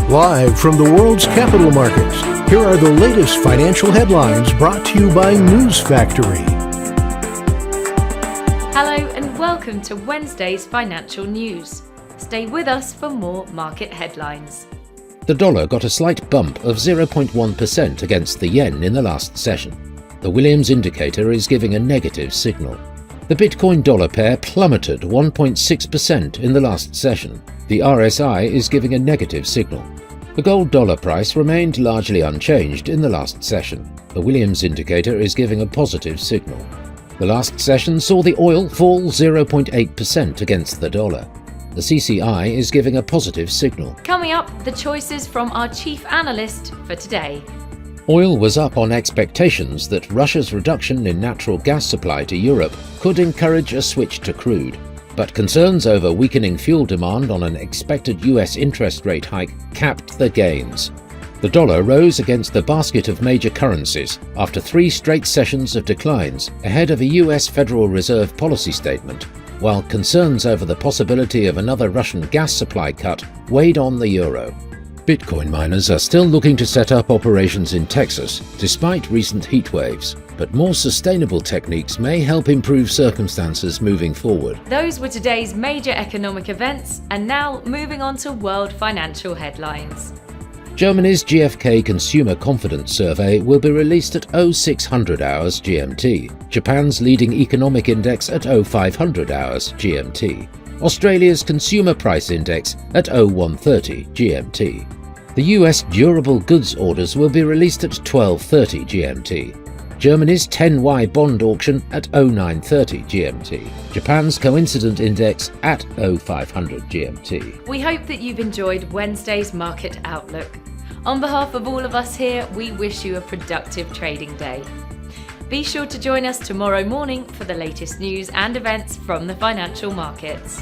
Live from the world's capital markets, here are the latest financial headlines brought to you by News Factory. Hello and welcome to Wednesday's financial news. Stay with us for more market headlines. The dollar got a slight bump of 0.1% against the yen in the last session. The Williams indicator is giving a negative signal. The Bitcoin-dollar pair plummeted 1.6% in the last session. The RSI is giving a negative signal. The gold-dollar price remained largely unchanged in the last session. The Williams indicator is giving a positive signal. The last session saw the oil fall 0.8% against the dollar. The CCI is giving a positive signal. Coming up, the choices from our chief analyst for today. Oil was up on expectations that Russia's reduction in natural gas supply to Europe could encourage a switch to crude. But concerns over weakening fuel demand on an expected US interest rate hike capped the gains. The dollar rose against the basket of major currencies after 3 straight sessions of declines ahead of a US Federal Reserve policy statement, while concerns over the possibility of another Russian gas supply cut weighed on the euro. Bitcoin miners are still looking to set up operations in Texas despite recent heat waves, but more sustainable techniques may help improve circumstances moving forward. Those were today's major economic events, and now moving on to world financial headlines. Germany's GfK Consumer Confidence Survey will be released at 0600 hours GMT, Japan's leading economic index at 0500 hours GMT, Australia's Consumer Price Index at 0130 GMT. The US durable goods orders will be released at 1230 GMT, Germany's 10Y bond auction at 0930 GMT, Japan's coincident index at 0500 GMT. We hope that you've enjoyed Wednesday's market outlook. On behalf of all of us here, we wish you a productive trading day. Be sure to join us tomorrow morning for the latest news and events from the financial markets.